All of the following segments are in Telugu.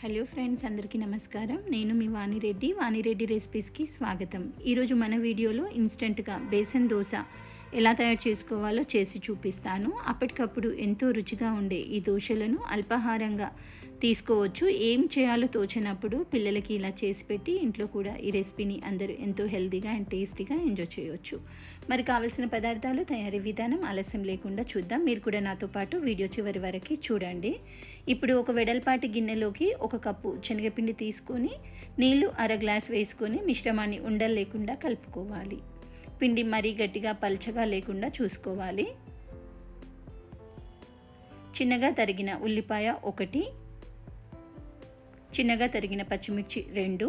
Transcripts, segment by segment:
హలో ఫ్రెండ్స్, అందరికీ నమస్కారం. నేను మీ వాణిరెడ్డి రెసిపీస్కి స్వాగతం. ఈరోజు మన వీడియోలో ఇన్స్టెంట్గా బేసన్ దోశ ఎలా తయారు చేసుకోవాలో చేసి చూపిస్తాను. అప్పటికప్పుడు ఎంతో రుచిగా ఉండే ఈ దోశలను అల్పాహారంగా తీసుకోవచ్చు. ఏం చేయాలో తోచినప్పుడు పిల్లలకి ఇలా చేసి పెట్టి ఇంట్లో కూడా ఈ రెసిపీని అందరూ ఎంతో హెల్తీగా అండ్ టేస్టీగా ఎంజాయ్ చేయవచ్చు. మరి కావాల్సిన పదార్థాలు, తయారీ విధానం ఆలస్యం లేకుండా చూద్దాం. మీరు కూడా నాతో పాటు వీడియో చివరి వరకు చూడండి. ఇప్పుడు ఒక వెడల్పాటి గిన్నెలోకి 1 కప్పు శనగపిండి తీసుకొని నీళ్లు 1/2 గ్లాస్ వేసుకొని మిశ్రమాన్ని ఉండలు లేకుండా కలుపుకోవాలి. పిండి మరీ గట్టిగా పల్చగా లేకుండా చూసుకోవాలి. చిన్నగా తరిగిన ఉల్లిపాయ 1, చిన్నగా తరిగిన పచ్చిమిర్చి 2,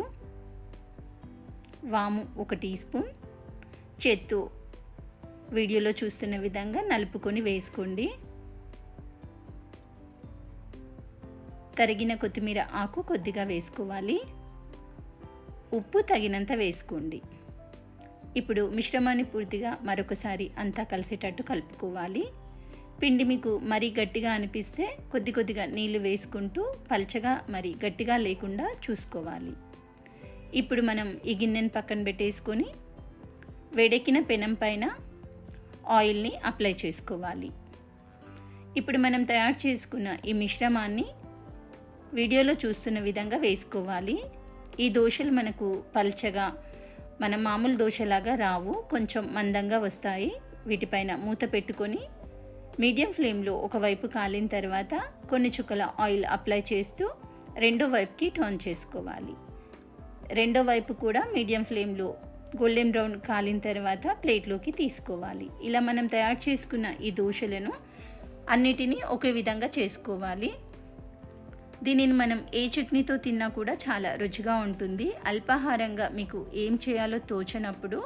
వాము 1 టీ స్పూన్. చేత్తో వీడియోలో చూస్తున్న విధంగా నలుపుకొని వేసుకోండి. తరిగిన కొత్తిమీర ఆకు కొద్దిగా వేసుకోవాలి. ఉప్పు తగినంత వేసుకోండి. ఇప్పుడు మిశ్రమాన్ని పూర్తిగా మరొకసారి అంతా కలిసేటట్టు కలుపుకోవాలి. పిండి మీకు మరీ గట్టిగా అనిపిస్తే కొద్దిగా నీళ్లు వేసుకుంటూ పల్చగా మరీ గట్టిగా లేకుండా చూసుకోవాలి. ఇప్పుడు మనం ఈ గిన్నెను పక్కన పెట్టేసుకొని వేడెక్కిన పెనం పైన ఆయిల్ని అప్లై చేసుకోవాలి. ఇప్పుడు మనం తయారు చేసుకున్న ఈ మిశ్రమాన్ని వీడియోలో చూస్తున్న విధంగా వేసుకోవాలి. ఈ దోశలు మనకు పల్చగా మన మామూలు దోశలాగా రావు, కొంచెం మందంగా వస్తాయి. వీటిపైన మూత పెట్టుకొని మీడియం ఫ్లేమ్లో ఒకవైపు కాలిన తర్వాత కొన్ని చుక్కల ఆయిల్ అప్లై చేస్తూ రెండో వైపుకి టర్న్ చేసుకోవాలి. రెండో వైపు కూడా మీడియం ఫ్లేమ్లో గోల్డెన్ బ్రౌన్ కాలిన తర్వాత ప్లేట్లోకి తీసుకోవాలి. ఇలా మనం తయారు చేసుకున్న ఈ దోశలను అన్నిటినీ ఒకే విధంగా చేసుకోవాలి. దీనిని మనం ఏ చట్నీతో తిన్నా కూడా చాలా రుచిగా ఉంటుంది. అల్పాహారంగా మీకు ఏం చేయాలో తోచనప్పుడు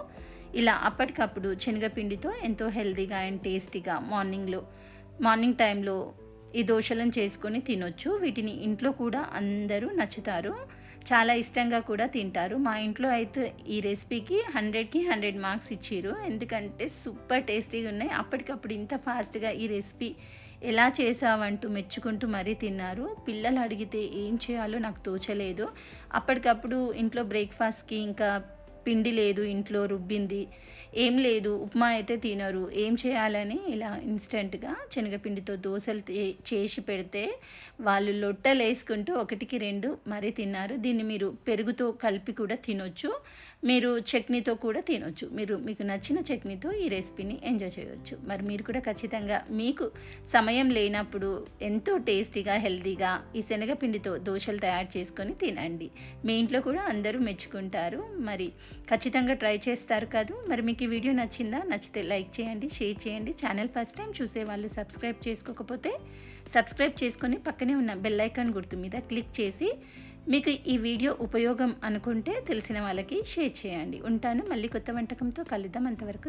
ఇలా అప్పటికప్పుడు శనగపిండితో ఎంతో హెల్తీగా అండ్ టేస్టీగా మార్నింగ్ టైంలో ఈ దోశలను చేసుకొని తినొచ్చు. వీటిని ఇంట్లో కూడా అందరూ నచ్చుతారు, చాలా ఇష్టంగా కూడా తింటారు. మా ఇంట్లో అయితే ఈ రెసిపీకి 100కి 100 మార్క్స్ ఇచ్చారు, ఎందుకంటే సూపర్ టేస్టీగా ఉన్నాయి. అప్పటికప్పుడు ఇంత ఫాస్ట్గా ఈ రెసిపీ ఎలా చేసావంటూ మెచ్చుకుంటూ మరీ తిన్నారు. పిల్లలు అడిగితే ఏం చేయాలో నాకు తోచలేదు. అప్పటికప్పుడు ఇంట్లో బ్రేక్ఫాస్ట్కి ఇంకా పిండి లేదు, ఇంట్లో రుబ్బింది ఏం లేదు, ఉప్మా అయితే తినరు. ఏం చేయాలని ఇలా ఇన్స్టెంట్గా శనగపిండితో దోశలు చేసి పెడితే వాళ్ళు లొట్టలు వేసుకుంటూ 1కి 2 మరీ తిన్నారు. దీన్ని మీరు పెరుగుతో కలిపి కూడా తినొచ్చు, మీరు చట్నీతో కూడా తినొచ్చు. మీకు నచ్చిన చట్నీతో ఈ రెసిపీని ఎంజాయ్ చేయొచ్చు. మరి మీరు కూడా ఖచ్చితంగా మీకు సమయం లేనప్పుడు ఎంతో టేస్టీగా హెల్తీగా ఈ శనగపిండితో దోశలు తయారు చేసుకొని తినండి. మీ ఇంట్లో కూడా అందరూ మెచ్చుకుంటారు. మరి ఖచ్చితంగా ట్రై చేస్తారు కాదు. మరి మీకు ఈ వీడియో నచ్చిందా? నచ్చితే లైక్ చేయండి, షేర్ చేయండి. ఛానల్ ఫస్ట్ టైం చూసేవాళ్ళు సబ్స్క్రైబ్ చేసుకోకపోతే సబ్స్క్రైబ్ చేసుకొని పక్కనే ఉన్న బెల్ ఐకాన్ గుర్తు మీద క్లిక్ చేసి మీకు ఈ వీడియో ఉపయోగం అనుకుంటే తెలిసిన వాళ్ళకి షేర్ చేయండి. ఉంటాను, మళ్ళీ కొత్త వంటకంతో కలుద్దాం. అంతవరకు